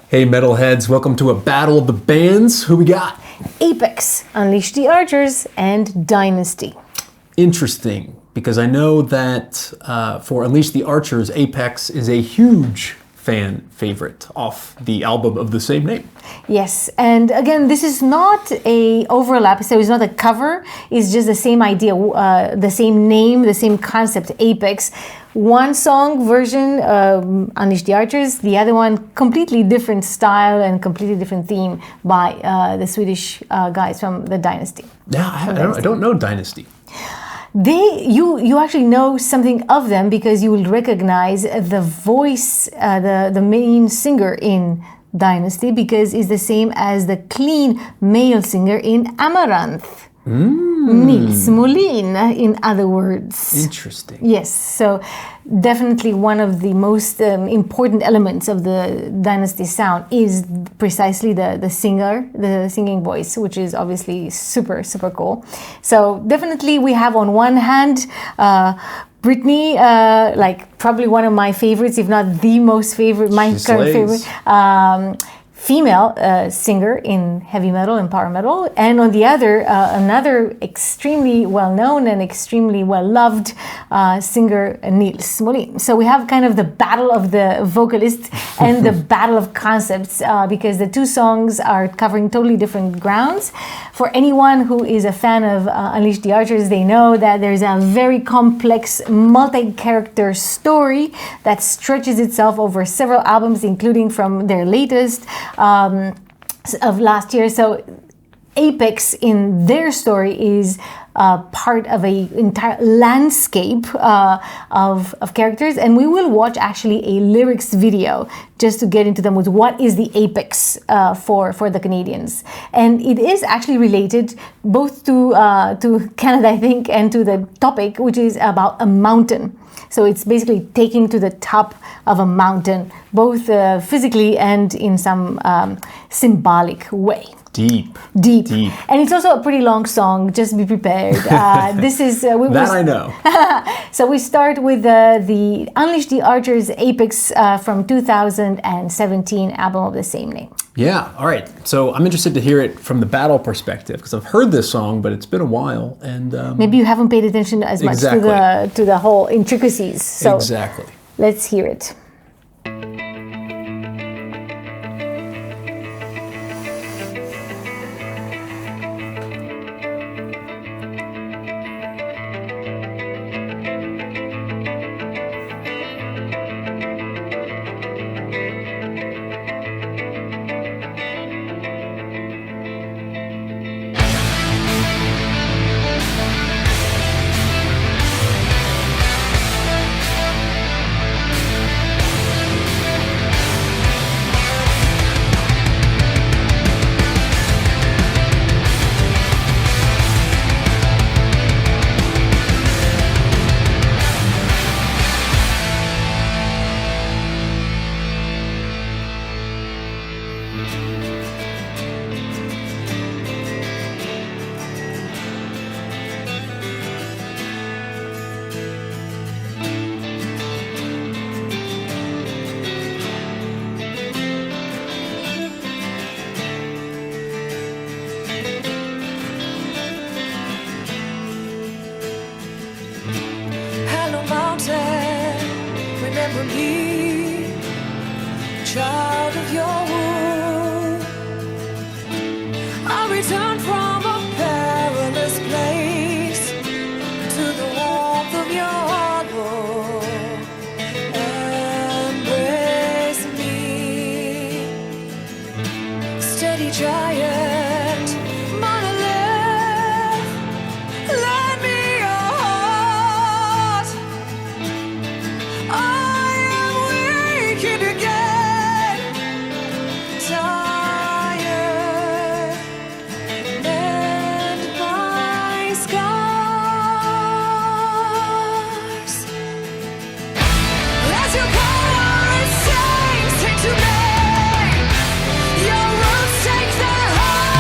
Hey metalheads, welcome to a battle of the bands. Who we got? Apex, Unleash the Archers, and Dynasty. Interesting, because I know that for Unleash the Archers, Apex is a huge fan favorite off the album of the same name. Yes, and again, this is not a overlap, so it's not a cover, it's just the same idea, the same name, the same concept, Apex. One song version, Unleash the Archers, the other one, completely different style and completely different theme by the Swedish guys from the Dynasty. Yeah, I don't know Dynasty. You actually know something of them because you will recognize the voice, the main singer in Dynasty, because it's the same as the clean male singer in Amaranth. Nils Molin, in other words. Interesting. Yes, so definitely one of the most important elements of the Dynasty sound is precisely the singer, the singing voice, which is obviously super, super cool. So definitely we have on one hand Britney, like probably one of my favorites, if not the most favorite, my current favorite. Female singer in heavy metal and power metal, and on the other, another extremely well-known and extremely well-loved singer, Nils Molin. So we have kind of the battle of the vocalists and the battle of concepts, because the two songs are covering totally different grounds. For anyone who is a fan of Unleash the Archers, they know that there's a very complex, multi-character story that stretches itself over several albums, including from their latest of last year. So Apex in their story is part of an entire landscape of characters, and we will watch actually a lyrics video just to get into them with what is the Apex for the Canadians. And it is actually related both to Canada, I think, and to the topic, which is about a mountain. So it's basically taking to the top of a mountain, both physically and in some symbolic way. Deep. And it's also a pretty long song, just be prepared. This is... I know. So we start with the Unleash the Archers Apex from 2017 album of the same name. Yeah, all right. So I'm interested to hear it from the battle perspective, because I've heard this song, but it's been a while. And maybe you haven't paid attention as much to the whole intricacies. So exactly. Let's hear it. Remember me, child of your womb. I returned from a perilous place to the warmth of your love. Embrace me, steady giant, monolith. Lend me your heart. I am waking again, tired, mend my scars. As your power sinks into me, your roots take their hold.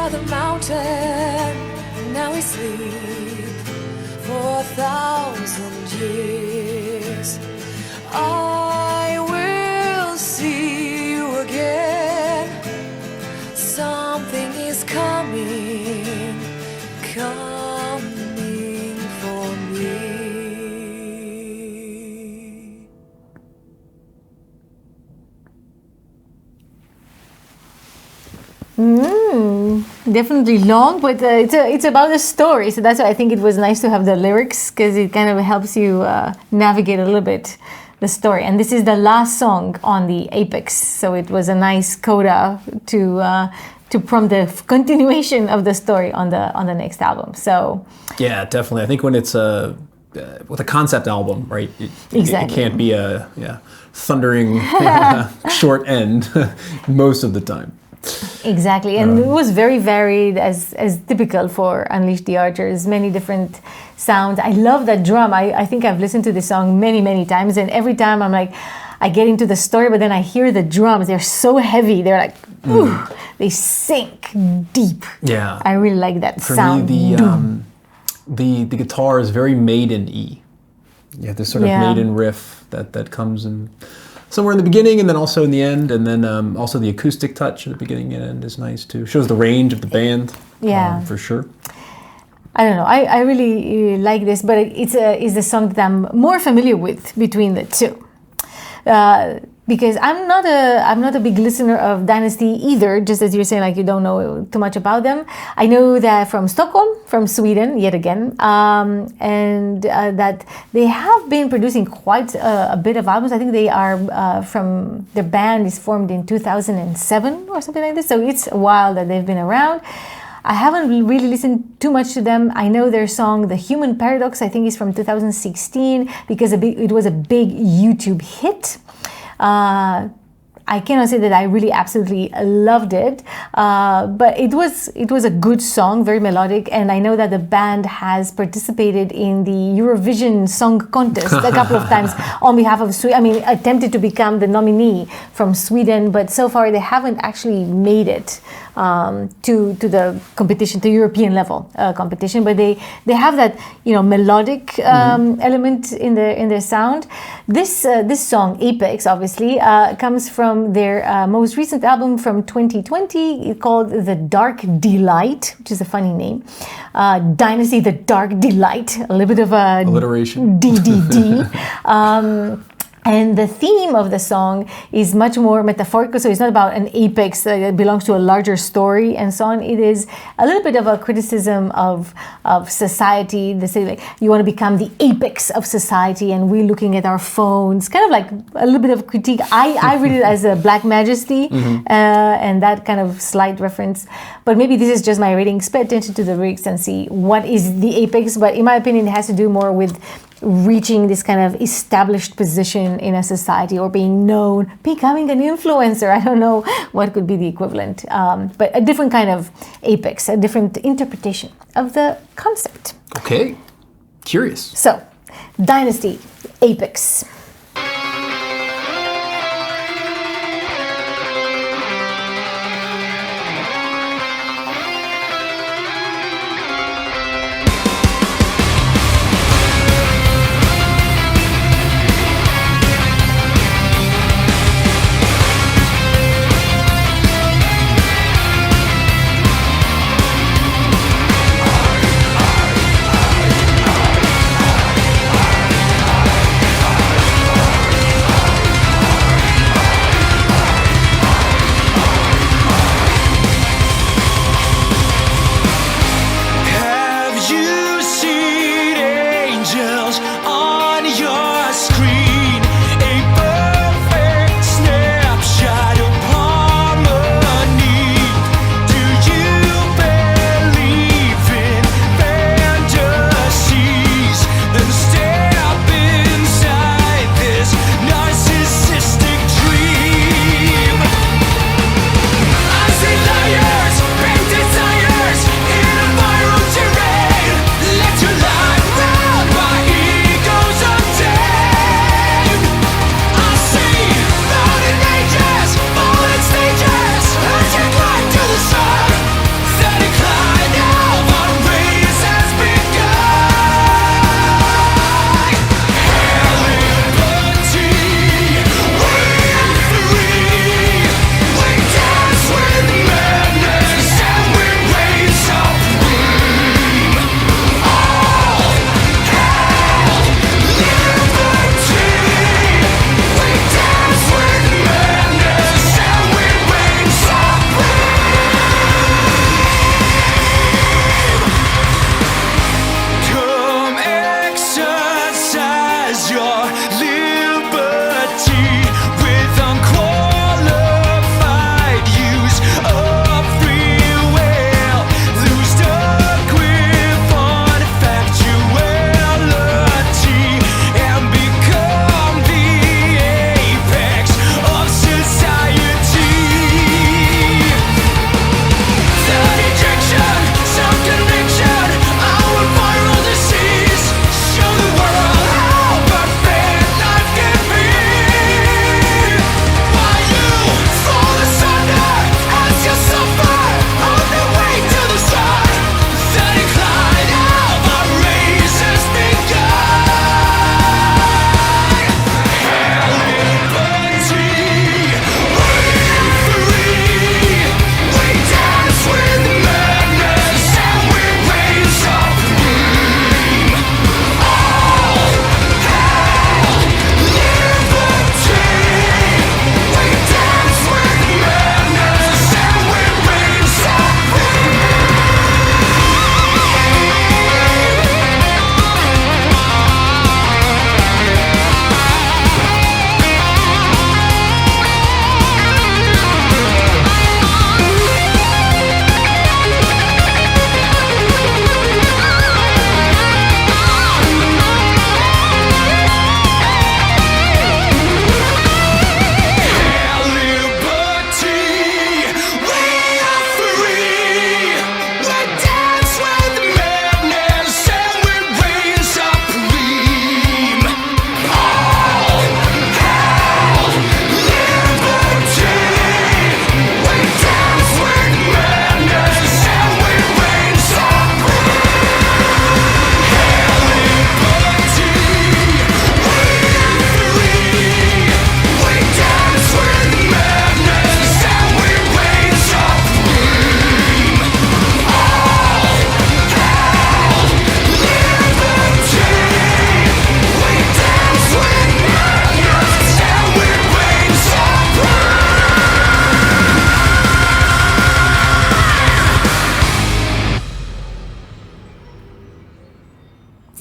by the mountain, now we sleep for 1,000 years. I will see you again. Something is coming for me. Definitely long, but it's about the story, so that's why I think it was nice to have the lyrics, because it kind of helps you navigate a little bit the story. And this is the last song on the Apex, so it was a nice coda to prompt the continuation of the story on the next album. So yeah, definitely. I think when it's with a concept album, right? Exactly. It can't be a thundering short end most of the time. Exactly, and it was very varied, as typical for Unleash the Archers. Many different sounds. I love that drum. I think I've listened to this song many times, and every time I'm like, I get into the story, but then I hear the drums. They're so heavy. They're like, ooh, they sink deep. Yeah, I really like that for sound. me, the guitar is very maiden y. You have this sort of maiden riff that comes in somewhere in the beginning and then also in the end, and then also the acoustic touch at the beginning and end is nice too. Shows the range of the band, for sure. I don't know. I really like this, but it's the song that I'm more familiar with between the two. Because I'm not a big listener of Dynazty either, just as you're saying, like you don't know too much about them. I know that from Stockholm, from Sweden, yet again, and that they have been producing quite a bit of albums. I think they are from, their band is formed in 2007 or something like this, so it's a while that they've been around. I haven't really listened too much to them. I know their song, The Human Paradox, I think is from 2016, because it was a big YouTube hit. I cannot say that I really absolutely loved it, but it was a good song, very melodic, and I know that the band has participated in the Eurovision Song Contest a couple of times on behalf of Sweden. I mean, attempted to become the nominee from Sweden, but so far they haven't actually made it to the competition, to European level competition. But they have that melodic element in their sound. This song Apex obviously comes from their most recent album from 2020 called The Dark Delight, which is a funny name. Dynazty, The Dark Delight, a little bit of a alliteration. DDD. And the theme of the song is much more metaphorical, so it's not about an apex that belongs to a larger story and so on. It is a little bit of a criticism of society. They say, like, you want to become the apex of society, and we're looking at our phones, kind of like a little bit of critique. I read it as a Black Majesty, and that kind of slight reference. But maybe this is just my readings. Pay attention to the lyrics and see what is the apex. But in my opinion, it has to do more with reaching this kind of established position in a society, or being known, becoming an influencer. I don't know what could be the equivalent, but a different kind of apex, a different interpretation of the concept. Okay, curious. So, Dynazty, Apex.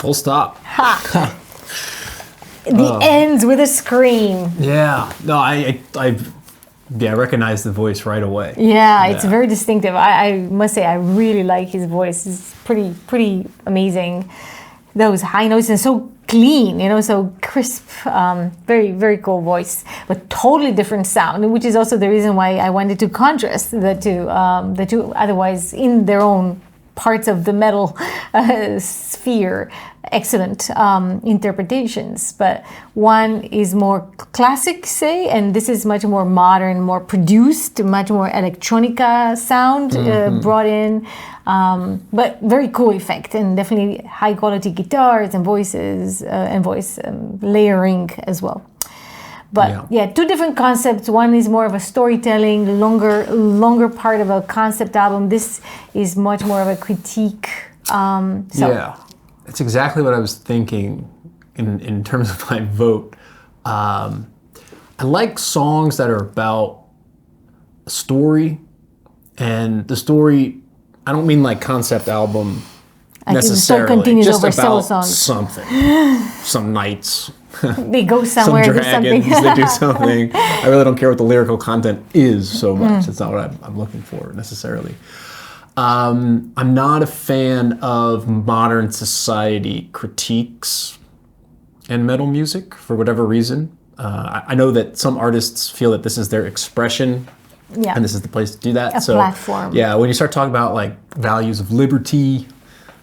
Full stop. Ha! The ends with a scream. Yeah. No, I recognize the voice right away. Yeah, it's very distinctive. I must say, I really like his voice. It's pretty amazing. Those high notes and so clean, so crisp. Very, very cool voice, but totally different sound, which is also the reason why I wanted to contrast the two. Otherwise, in their own parts of the metal sphere, excellent interpretations, but one is more classic, say, and this is much more modern, more produced, much more electronica sound brought in, but very cool effect, and definitely high quality guitars and voices and voice layering as well. But yeah, two different concepts. One is more of a storytelling, longer part of a concept album. This is much more of a critique. Yeah, it's exactly what I was thinking in terms of my vote. I like songs that are about a story, and the story, I don't mean like concept album necessarily, just about something, some knights. They go somewhere, some dragons, they do something. I really don't care what the lyrical content is so much. It's not what I'm looking for necessarily. I'm not a fan of modern society critiques in metal music for whatever reason. I know that some artists feel that this is their expression, and this is the place to do that. A platform. Yeah, when you start talking about like values of liberty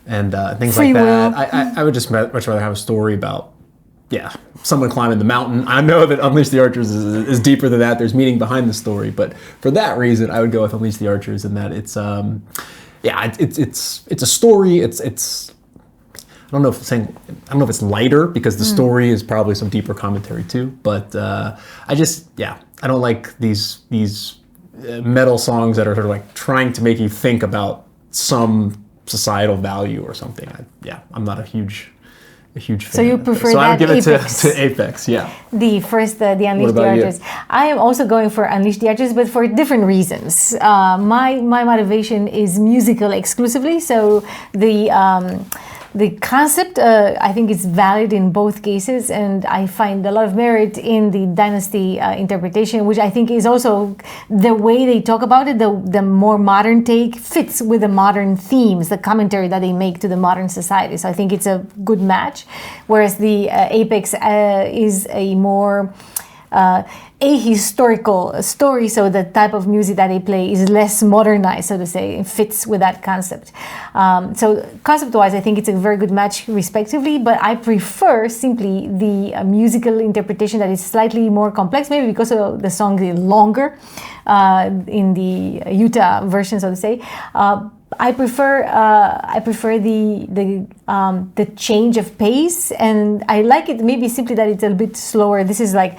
and things Free like will. that, I would just much rather have a story about someone climbing the mountain. I know that Unleash the Archers is deeper than that. There's meaning behind the story, but for that reason, I would go with Unleash the Archers in that it's it's a story. It's I don't know if it's lighter because the story is probably some deeper commentary too. But I don't like these metal songs that are sort of like trying to make you think about some societal value or something. I'm not a huge fan. So you prefer so that I would give Apex. it to Apex, yeah. The Unleash the Archers. I am also going for Unleash the Archers, but for different reasons. My motivation is musical exclusively, so the concept, I think, is valid in both cases, and I find a lot of merit in the Dynazty interpretation, which I think is also the way they talk about it, the more modern take fits with the modern themes, the commentary that they make to the modern society. So I think it's a good match, whereas the Apex is a more ahistorical story, so the type of music that they play is less modernized, so to say. It fits with that concept. So concept-wise, I think it's a very good match respectively, but I prefer simply the musical interpretation that is slightly more complex, maybe because of the song is longer in the Utah version, so to say. I prefer the change of pace, and I like it maybe simply that it's a bit slower. This is like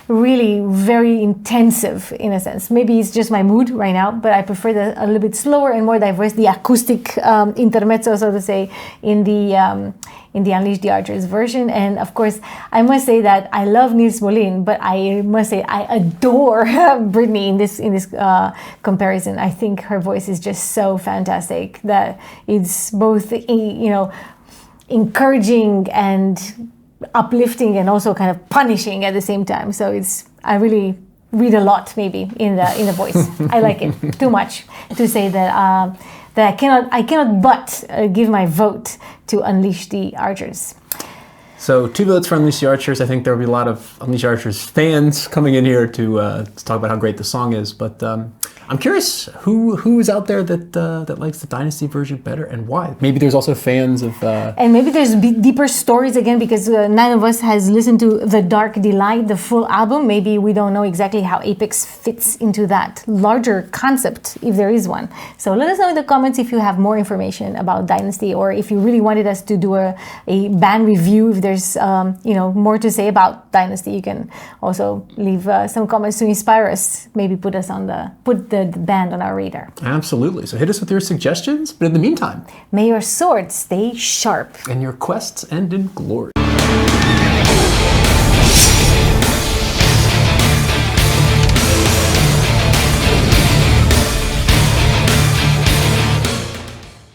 really very intensive in a sense. Maybe it's just my mood right now, but I prefer a little bit slower and more diverse, the acoustic intermezzo, so to say, in the Unleash the Archers version. And of course, I must say that I love Nils Molin, but I must say I adore Brittany in this comparison. I think her voice is just so fantastic that it's both encouraging and uplifting and also kind of punishing at the same time. So I really read a lot maybe in the voice. I like it too much to say that I cannot but give my vote to Unleash the Archers. So 2 votes for Unleash the Archers. I think there will be a lot of Unleash the Archers fans coming in here to talk about how great the song is. But I'm curious who is out there that likes the Dynazty version better and why. Maybe there's also fans of... And maybe there's deeper stories again, because none of us has listened to The Dark Delight, the full album. Maybe we don't know exactly how Apex fits into that larger concept, if there is one. So let us know in the comments if you have more information about Dynazty, or if you really wanted us to do a band review. If there's more to say about Dynazty, you can also leave some comments to inspire us. Maybe put the band on our radar. Absolutely. So hit us with your suggestions. But in the meantime, may your sword stay sharp and your quests end in glory.